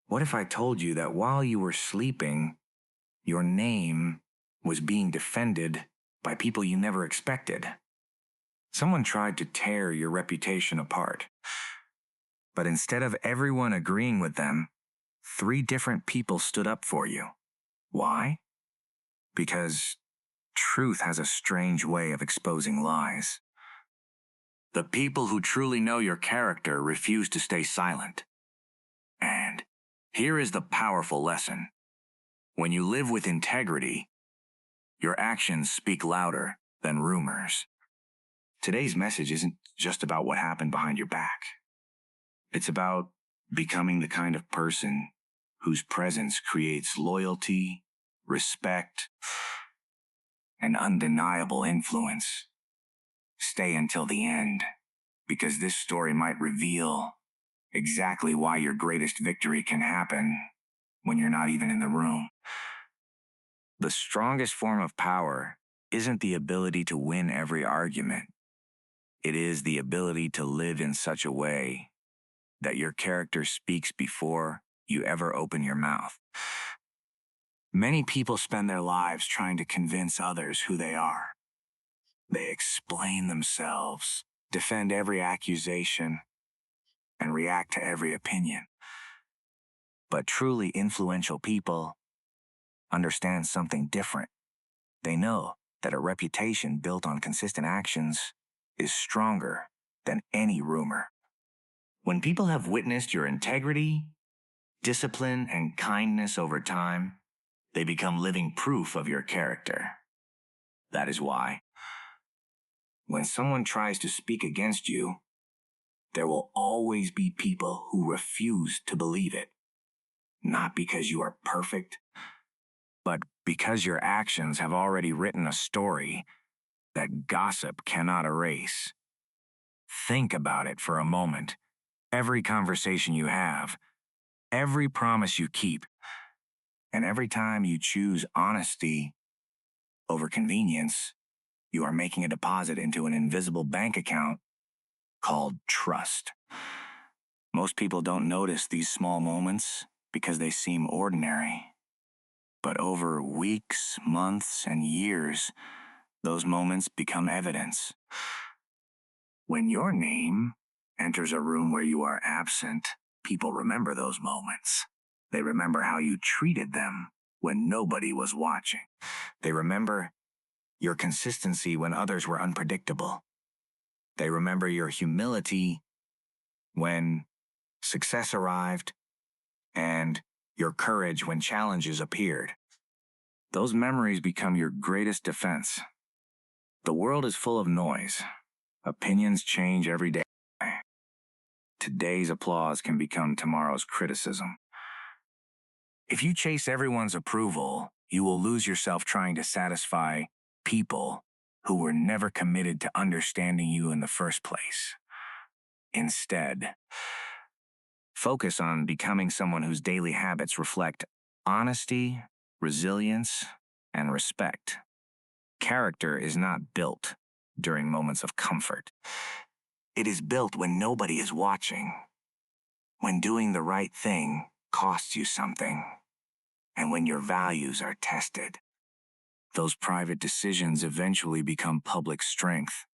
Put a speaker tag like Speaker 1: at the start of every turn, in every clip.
Speaker 1: What if I told you that while you were sleeping, your name was being defended by people you never expected? Someone tried to tear your reputation apart. But instead of everyone agreeing with them, 3 different people stood up for you. Why? Because truth has a strange way of exposing lies. The people who truly know your character refuse to stay silent. And here is the powerful lesson. When you live with integrity, your actions speak louder than rumors. Today's message isn't just about what happened behind your back. It's about becoming the kind of person whose presence creates loyalty, respect, and undeniable influence. Stay until the end, because this story might reveal exactly why your greatest victory can happen when you're not even in the room. The strongest form of power isn't the ability to win every argument. It is the ability to live in such a way that your character speaks before you ever open your mouth. Many people spend their lives trying to convince others who they are. They explain themselves, defend every accusation, and react to every opinion. But truly influential people understand something different. They know that a reputation built on consistent actions is stronger than any rumor. When people have witnessed your integrity, discipline, and kindness over time, they become living proof of your character. That is why, when someone tries to speak against you, there will always be people who refuse to believe it. Not because you are perfect, but because your actions have already written a story that gossip cannot erase. Think about it for a moment. Every conversation you have, every promise you keep, and every time you choose honesty over convenience, you are making a deposit into an invisible bank account called trust. Most people don't notice these small moments because they seem ordinary. But over weeks, months, and years, those moments become evidence. When your name enters a room where you are absent, people remember those moments. They remember how you treated them when nobody was watching. They remember your consistency when others were unpredictable. They remember your humility when success arrived and your courage when challenges appeared. Those memories become your greatest defense. The world is full of noise. Opinions change every day. Today's applause can become tomorrow's criticism. If you chase everyone's approval, you will lose yourself trying to satisfy people who were never committed to understanding you in the first place. Instead, focus on becoming someone whose daily habits reflect honesty, resilience, and respect. Character is not built during moments of comfort. It is built when nobody is watching, when doing the right thing costs you something, and when your values are tested. Those private decisions eventually become public strength.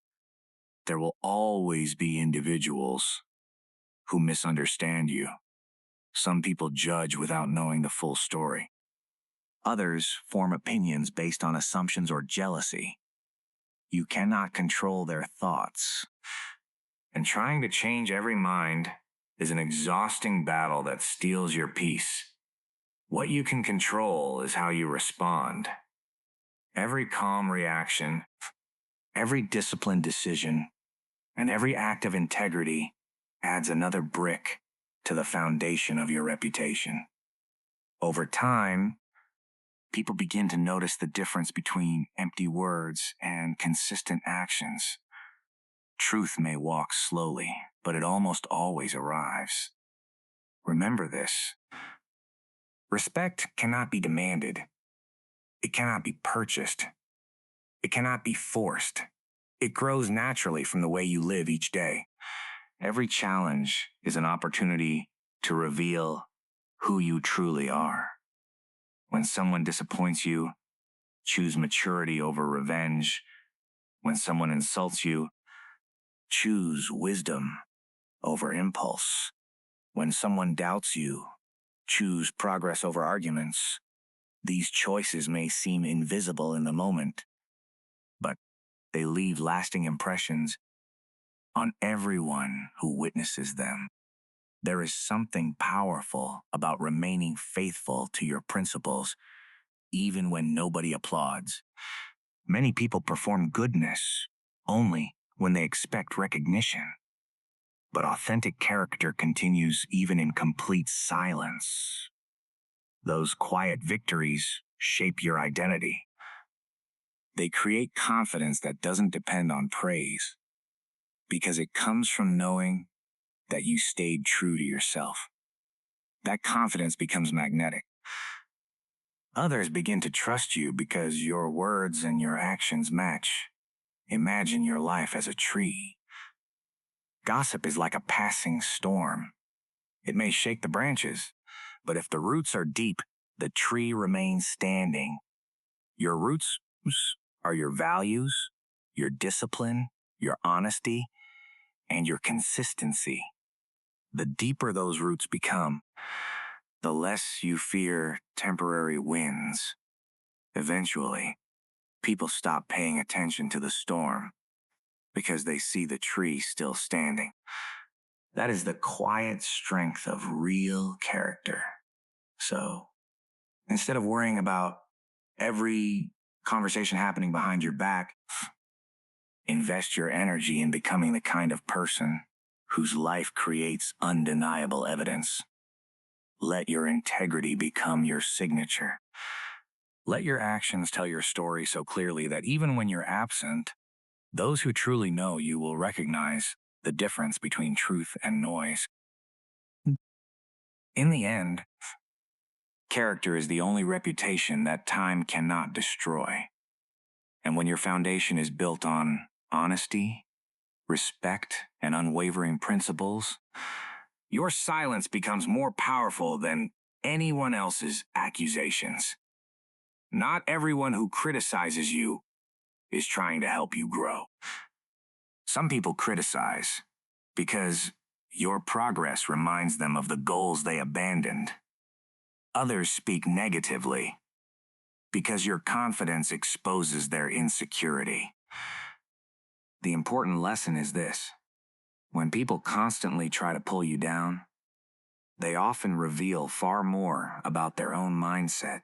Speaker 1: There will always be individuals who misunderstand you. Some people judge without knowing the full story. Others form opinions based on assumptions or jealousy. You cannot control their thoughts. And trying to change every mind is an exhausting battle that steals your peace. What you can control is how you respond. Every calm reaction, every disciplined decision, and every act of integrity adds another brick to the foundation of your reputation. Over time, people begin to notice the difference between empty words and consistent actions. Truth may walk slowly, but it almost always arrives. Remember this. Respect cannot be demanded. It cannot be purchased. It cannot be forced. It grows naturally from the way you live each day. Every challenge is an opportunity to reveal who you truly are. When someone disappoints you, choose maturity over revenge. When someone insults you, choose wisdom over impulse. When someone doubts you, choose progress over arguments. These choices may seem invisible in the moment, but they leave lasting impressions on everyone who witnesses them. There is something powerful about remaining faithful to your principles, even when nobody applauds. Many people perform goodness only when they expect recognition. But authentic character continues even in complete silence. Those quiet victories shape your identity. They create confidence that doesn't depend on praise, because it comes from knowing that you stayed true to yourself. That confidence becomes magnetic. Others begin to trust you because your words and your actions match. Imagine your life as a tree. Gossip is like a passing storm. It may shake the branches, but if the roots are deep, the tree remains standing. Your roots are your values, your discipline, your honesty, and your consistency. The deeper those roots become, the less you fear temporary winds. Eventually, people stop paying attention to the storm because they see the tree still standing. That is the quiet strength of real character. So, instead of worrying about every conversation happening behind your back, invest your energy in becoming the kind of person whose life creates undeniable evidence. Let your integrity become your signature. Let your actions tell your story so clearly that even when you're absent, those who truly know you will recognize the difference between truth and noise. In the end, character is the only reputation that time cannot destroy. And when your foundation is built on honesty, respect, and unwavering principles, your silence becomes more powerful than anyone else's accusations. Not everyone who criticizes you is trying to help you grow. Some people criticize because your progress reminds them of the goals they abandoned. Others speak negatively because your confidence exposes their insecurity. The important lesson is this: when people constantly try to pull you down, they often reveal far more about their own mindset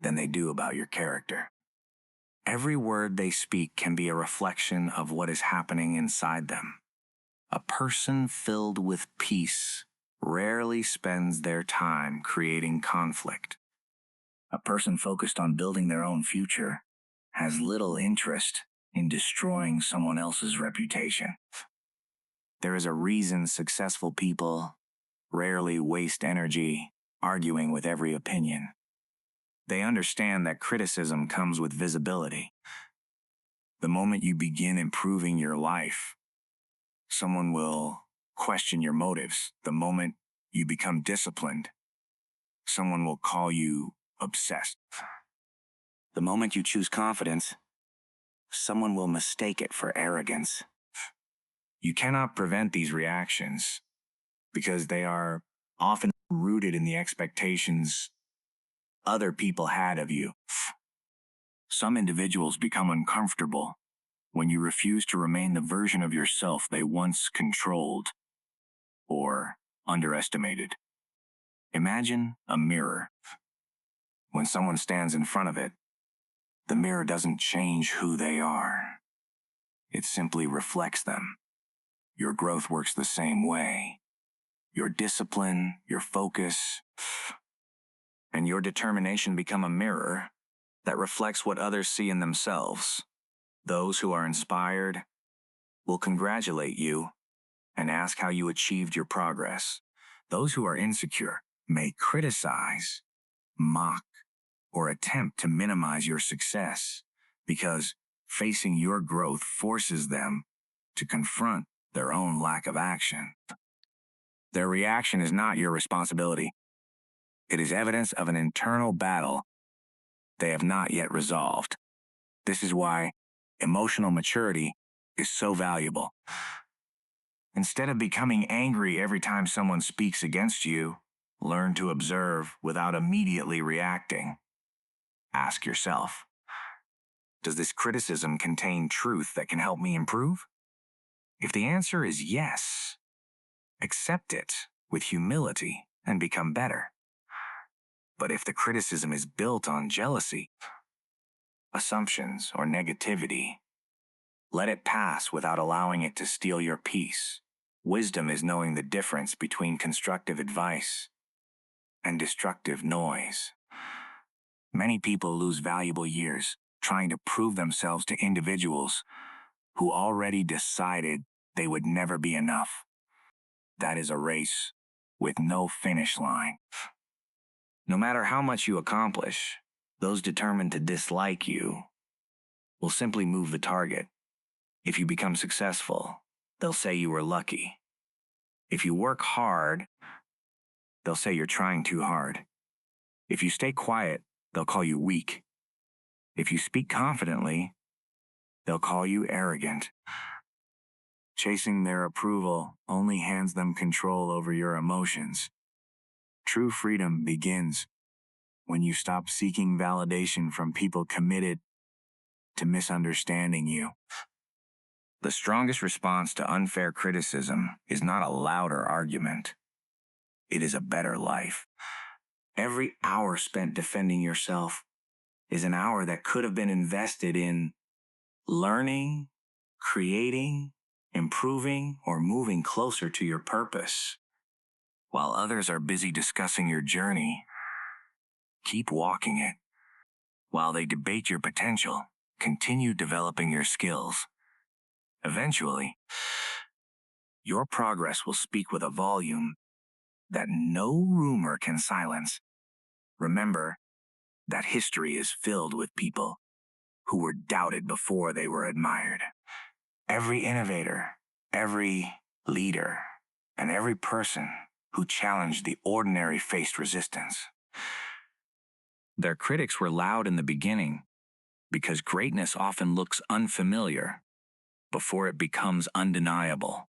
Speaker 1: than they do about your character. Every word they speak can be a reflection of what is happening inside them. A person filled with peace rarely spends their time creating conflict. A person focused on building their own future has little interest in destroying someone else's reputation. There is a reason successful people rarely waste energy arguing with every opinion. They understand that criticism comes with visibility. The moment you begin improving your life, someone will question your motives. The moment you become disciplined, someone will call you obsessed. The moment you choose confidence, someone will mistake it for arrogance. You cannot prevent these reactions because they are often rooted in the expectations other people had of you. Some individuals become uncomfortable when you refuse to remain the version of yourself they once controlled or underestimated. Imagine a mirror. When someone stands in front of it, the mirror doesn't change who they are. It simply reflects them. Your growth works the same way. Your discipline, your focus, and your determination become a mirror that reflects what others see in themselves. Those who are inspired will congratulate you and ask how you achieved your progress. Those who are insecure may criticize, mock, or attempt to minimize your success because facing your growth forces them to confront their own lack of action. Their reaction is not your responsibility. It is evidence of an internal battle they have not yet resolved. This is why emotional maturity is so valuable. Instead of becoming angry every time someone speaks against you, learn to observe without immediately reacting. Ask yourself, does this criticism contain truth that can help me improve? If the answer is yes, accept it with humility and become better. But if the criticism is built on jealousy, assumptions, or negativity, let it pass without allowing it to steal your peace. Wisdom is knowing the difference between constructive advice and destructive noise. Many people lose valuable years trying to prove themselves to individuals who already decided they would never be enough. That is a race with no finish line. No matter how much you accomplish, those determined to dislike you will simply move the target. If you become successful, they'll say you were lucky. If you work hard, they'll say you're trying too hard. If you stay quiet, they'll call you weak. If you speak confidently, they'll call you arrogant. Chasing their approval only hands them control over your emotions. True freedom begins when you stop seeking validation from people committed to misunderstanding you. The strongest response to unfair criticism is not a louder argument. It is a better life. Every hour spent defending yourself is an hour that could have been invested in learning, creating, improving, or moving closer to your purpose. While others are busy discussing your journey, keep walking it. While they debate your potential, continue developing your skills. Eventually, your progress will speak with a volume that no rumor can silence. Remember that history is filled with people who were doubted before they were admired. Every innovator, every leader, and every person who challenged the ordinary faced resistance. Their critics were loud in the beginning because greatness often looks unfamiliar before it becomes undeniable.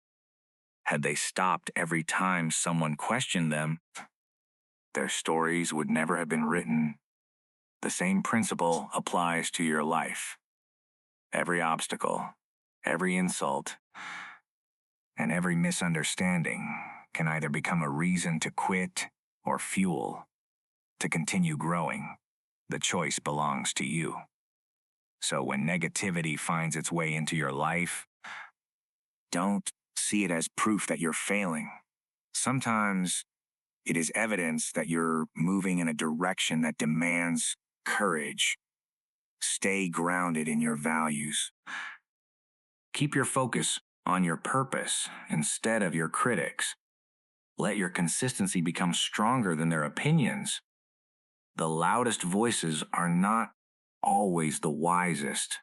Speaker 1: Had they stopped every time someone questioned them, their stories would never have been written. The same principle applies to your life. Every obstacle, every insult, and every misunderstanding can either become a reason to quit or fuel to continue growing. The choice belongs to you. So when negativity finds its way into your life, don't see it as proof that you're failing. Sometimes it is evidence that you're moving in a direction that demands courage. Stay grounded in your values. Keep your focus on your purpose instead of your critics. Let your consistency become stronger than their opinions. The loudest voices are not always the wisest.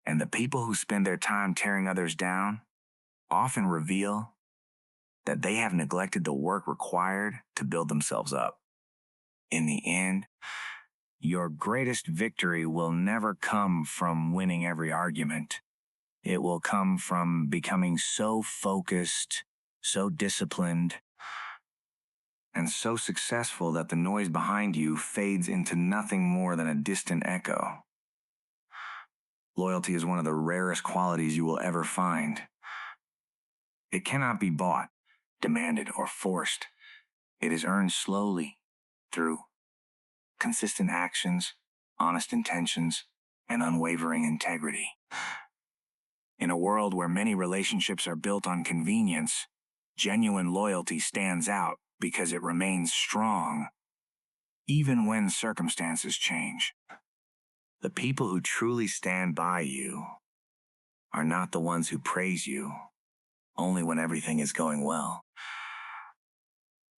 Speaker 1: And the people who spend their time tearing others down often reveal that they have neglected the work required to build themselves up. In the end, your greatest victory will never come from winning every argument. It will come from becoming so focused, so disciplined, and so successful that the noise behind you fades into nothing more than a distant echo. Loyalty is one of the rarest qualities you will ever find. It cannot be bought, demanded, or forced. It is earned slowly through consistent actions, honest intentions, and unwavering integrity. In a world where many relationships are built on convenience, genuine loyalty stands out because it remains strong, even when circumstances change. The people who truly stand by you are not the ones who praise you only when everything is going well.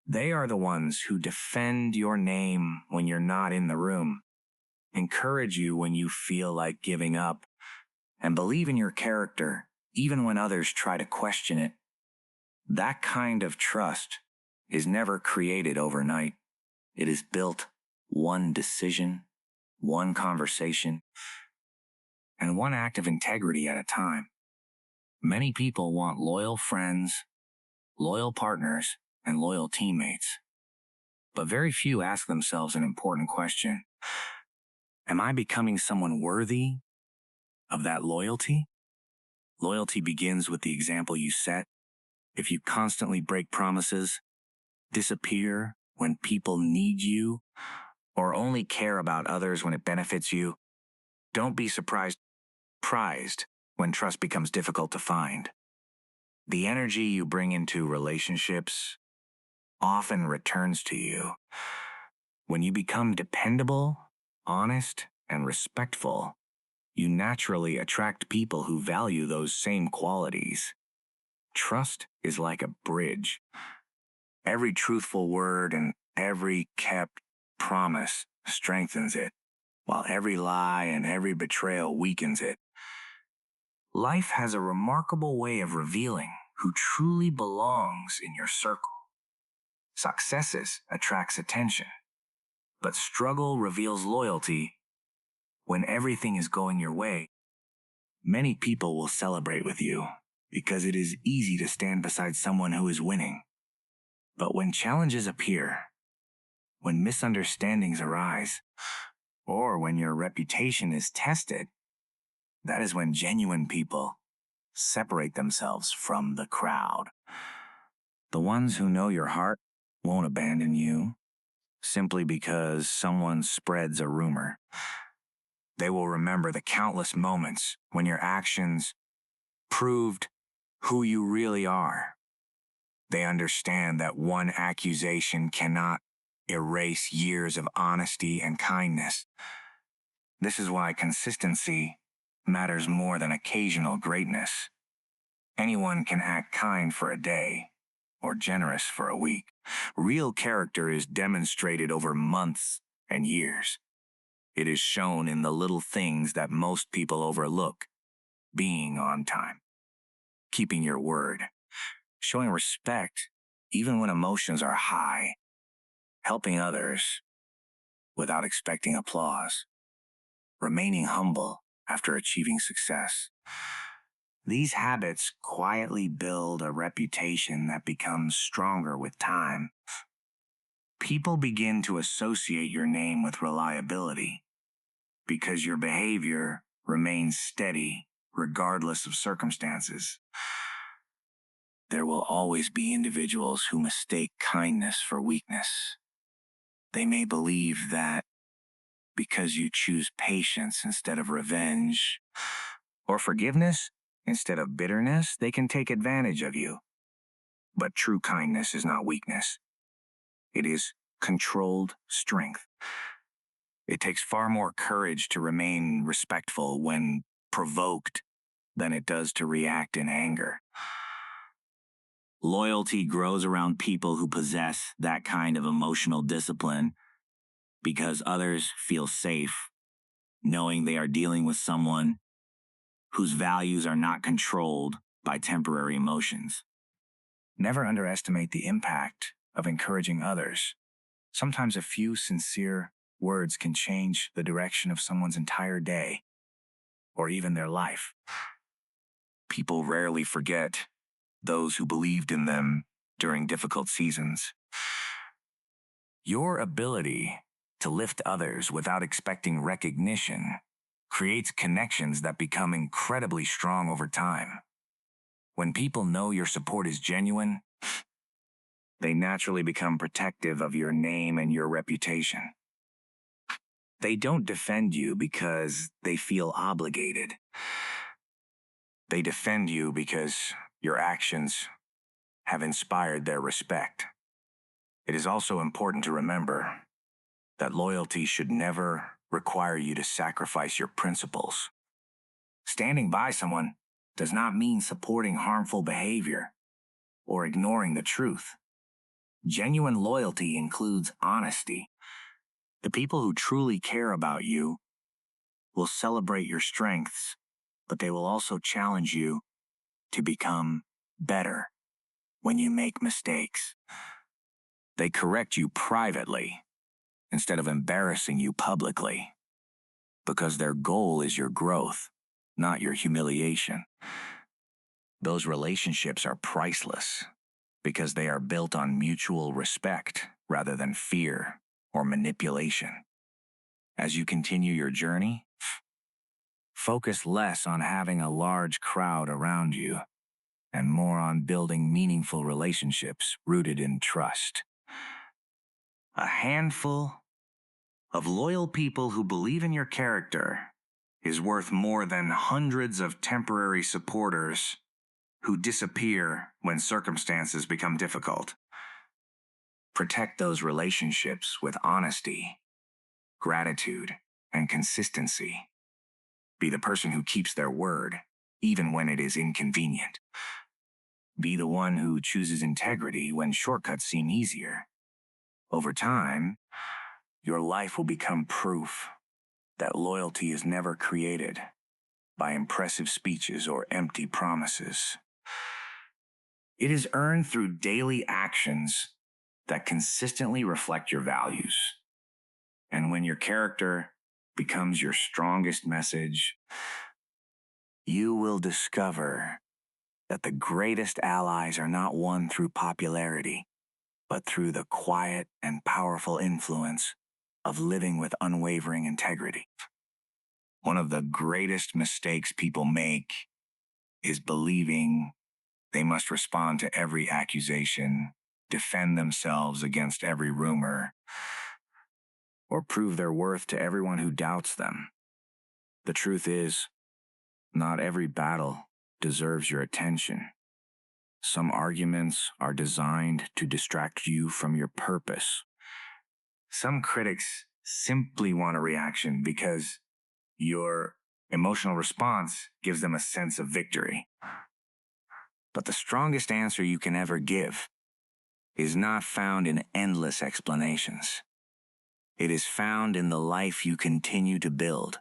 Speaker 1: They are the ones who defend your name when you're not in the room, encourage you when you feel like giving up, and believe in your character even when others try to question it. That kind of trust is never created overnight. It is built one decision, one conversation, and one act of integrity at a time. Many people want loyal friends, loyal partners, and loyal teammates. But very few ask themselves an important question. Am I becoming someone worthy of that loyalty? Loyalty begins with the example you set. If you constantly break promises, disappear when people need you, or only care about others when it benefits you, don't be prized when trust becomes difficult to find. The energy you bring into relationships often returns to you. When you become dependable, honest, and respectful, you naturally attract people who value those same qualities. Trust is like a bridge. Every truthful word and every kept promise strengthens it, while every lie and every betrayal weakens it. Life has a remarkable way of revealing who truly belongs in your circle. Successes attracts attention, but struggle reveals loyalty. When everything is going your way, many people will celebrate with you because it is easy to stand beside someone who is winning. But when challenges appear, when misunderstandings arise, or when your reputation is tested, that is when genuine people separate themselves from the crowd. The ones who know your heart won't abandon you simply because someone spreads a rumor. They will remember the countless moments when your actions proved who you really are. They understand that one accusation cannot erase years of honesty and kindness. This is why consistency matters more than occasional greatness. Anyone can act kind for a day or generous for a week. Real character is demonstrated over months and years. It is shown in the little things that most people overlook: being on time, keeping your word, showing respect even when emotions are high, helping others without expecting applause, remaining humble after achieving success. These habits quietly build a reputation that becomes stronger with time. People begin to associate your name with reliability because your behavior remains steady regardless of circumstances. There will always be individuals who mistake kindness for weakness. They may believe that because you choose patience instead of revenge, or forgiveness instead of bitterness, they can take advantage of you. But true kindness is not weakness. It is controlled strength. It takes far more courage to remain respectful when provoked than it does to react in anger. Loyalty grows around people who possess that kind of emotional discipline because others feel safe knowing they are dealing with someone whose values are not controlled by temporary emotions. Never underestimate the impact of encouraging others. Sometimes a few sincere words can change the direction of someone's entire day, or even their life. People rarely forget those who believed in them during difficult seasons. Your ability to lift others without expecting recognition creates connections that become incredibly strong over time. When people know your support is genuine, they naturally become protective of your name and your reputation. They don't defend you because they feel obligated. They defend you because your actions have inspired their respect. It is also important to remember that loyalty should never require you to sacrifice your principles. Standing by someone does not mean supporting harmful behavior or ignoring the truth. Genuine loyalty includes honesty. The people who truly care about you will celebrate your strengths, but they will also challenge you to become better when you make mistakes. They correct you privately, instead of embarrassing you publicly, because their goal is your growth, not your humiliation. Those relationships are priceless because they are built on mutual respect rather than fear or manipulation. As you continue your journey, focus less on having a large crowd around you and more on building meaningful relationships rooted in trust. A handful of loyal people who believe in your character is worth more than hundreds of temporary supporters who disappear when circumstances become difficult. Protect those relationships with honesty, gratitude, and consistency. Be the person who keeps their word, even when it is inconvenient. Be the one who chooses integrity when shortcuts seem easier. Over time, your life will become proof that loyalty is never created by impressive speeches or empty promises. It is earned through daily actions that consistently reflect your values. And when your character becomes your strongest message, you will discover that the greatest allies are not won through popularity, but through the quiet and powerful influence of living with unwavering integrity. One of the greatest mistakes people make is believing they must respond to every accusation, defend themselves against every rumor, or prove their worth to everyone who doubts them. The truth is, not every battle deserves your attention. Some arguments are designed to distract you from your purpose. Some critics simply want a reaction because your emotional response gives them a sense of victory. But the strongest answer you can ever give is not found in endless explanations. It is found in the life you continue to build.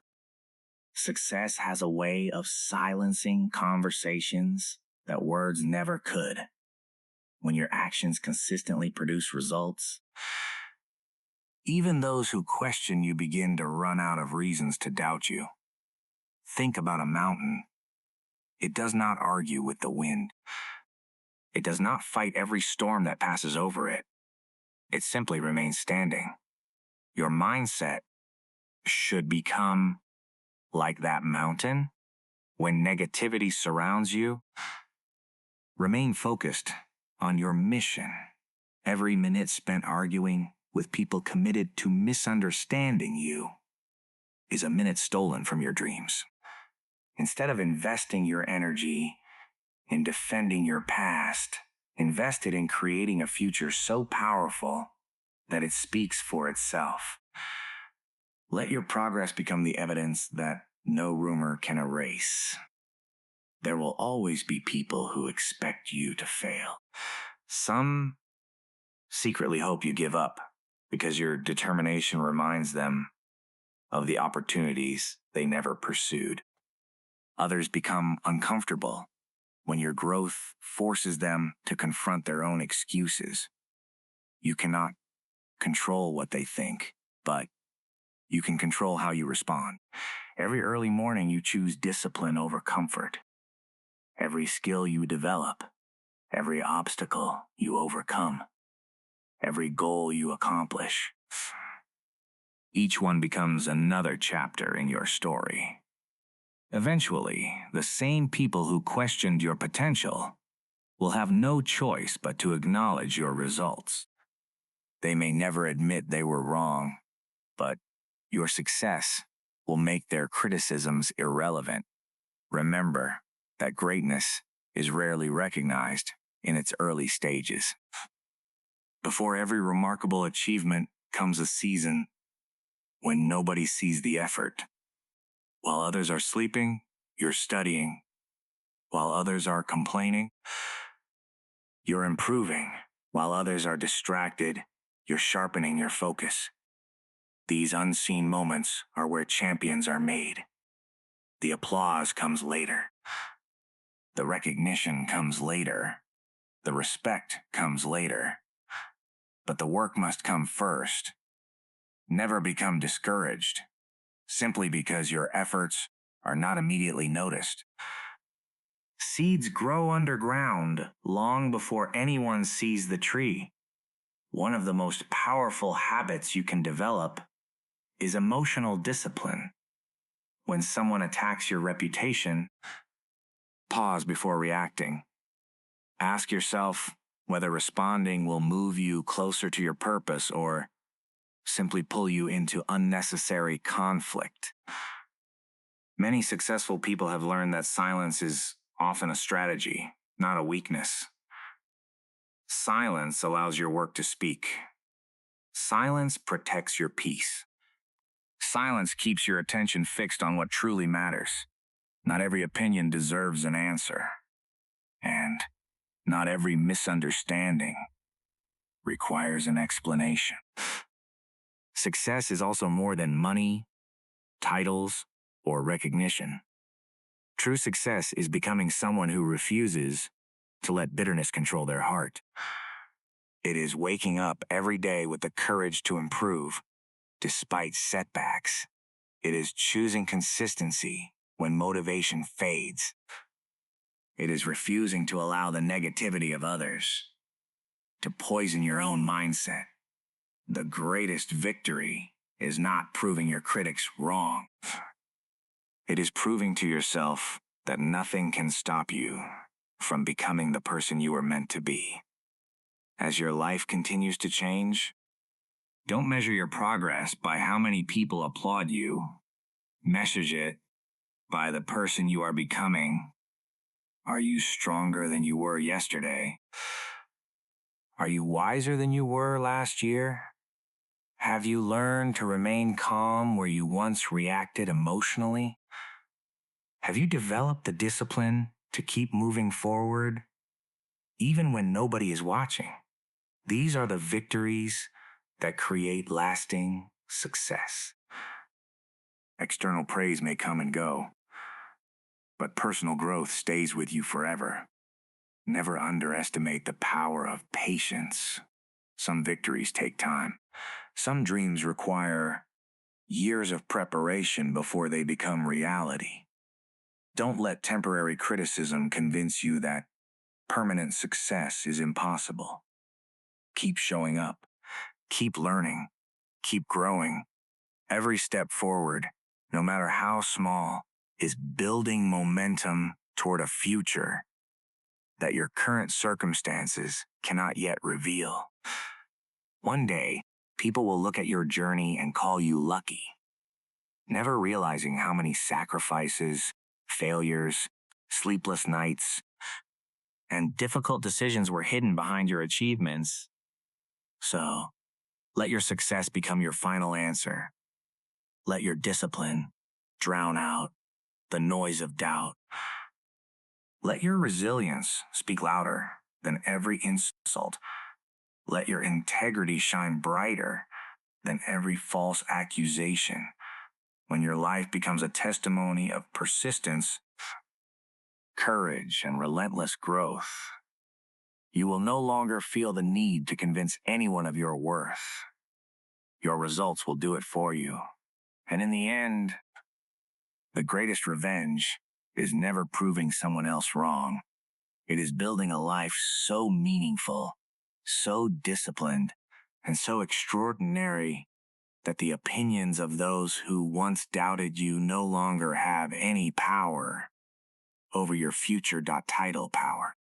Speaker 1: Success has a way of silencing conversations that words never could. When your actions consistently produce results, even those who question you begin to run out of reasons to doubt you. Think about a mountain. It does not argue with the wind. It does not fight every storm that passes over it. It simply remains standing. Your mindset should become like that mountain. When negativity surrounds you, remain focused on your mission. Every minute spent arguing with people committed to misunderstanding you is a minute stolen from your dreams. Instead of investing your energy in defending your past, invest it in creating a future so powerful that it speaks for itself. Let your progress become the evidence that no rumor can erase. There will always be people who expect you to fail. Some secretly hope you give up because your determination reminds them of the opportunities they never pursued. Others become uncomfortable when your growth forces them to confront their own excuses. You cannot control what they think, but you can control how you respond. Every early morning, you choose discipline over comfort. Every skill you develop, every obstacle you overcome, every goal you accomplish, each one becomes another chapter in your story. Eventually, the same people who questioned your potential will have no choice but to acknowledge your results. They may never admit they were wrong, but your success will make their criticisms irrelevant. Remember that greatness is rarely recognized in its early stages. Before every remarkable achievement comes a season when nobody sees the effort. While others are sleeping, you're studying. While others are complaining, you're improving. While others are distracted, you're sharpening your focus. These unseen moments are where champions are made. The applause comes later. The recognition comes later. The respect comes later. But the work must come first. Never become discouraged simply because your efforts are not immediately noticed. Seeds grow underground long before anyone sees the tree. One of the most powerful habits you can develop is emotional discipline. When someone attacks your reputation, pause before reacting. Ask yourself whether responding will move you closer to your purpose or simply pull you into unnecessary conflict. Many successful people have learned that silence is often a strategy, not a weakness. Silence allows your work to speak. Silence protects your peace. Silence keeps your attention fixed on what truly matters. Not every opinion deserves an answer. And not every misunderstanding requires an explanation. Success is also more than money, titles, or recognition. True success is becoming someone who refuses to let bitterness control their heart. It is waking up every day with the courage to improve, despite setbacks. It is choosing consistency when motivation fades. It is refusing to allow the negativity of others to poison your own mindset. The greatest victory is not proving your critics wrong. It is proving to yourself that nothing can stop you from becoming the person you were meant to be. As your life continues to change, don't measure your progress by how many people applaud you. Measure it by the person you are becoming. Are you stronger than you were yesterday? Are you wiser than you were last year? Have you learned to remain calm where you once reacted emotionally? Have you developed the discipline to keep moving forward, even when nobody is watching? These are the victories that create lasting success. External praise may come and go, but personal growth stays with you forever. Never underestimate the power of patience. Some victories take time. Some dreams require years of preparation before they become reality. Don't let temporary criticism convince you that permanent success is impossible. Keep showing up. Keep learning. Keep growing. Every step forward, no matter how small, is building momentum toward a future that your current circumstances cannot yet reveal. One day, people will look at your journey and call you lucky, never realizing how many sacrifices, failures, sleepless nights, and difficult decisions were hidden behind your achievements. So, let your success become your final answer. Let your discipline drown out the noise of doubt. Let your resilience speak louder than every insult. Let your integrity shine brighter than every false accusation. When your life becomes a testimony of persistence, courage, and relentless growth, you will no longer feel the need to convince anyone of your worth. Your results will do it for you. And in the end, the greatest revenge is never proving someone else wrong. It is building a life so meaningful, so disciplined, and so extraordinary that the opinions of those who once doubted you no longer have any power over your future. Title power.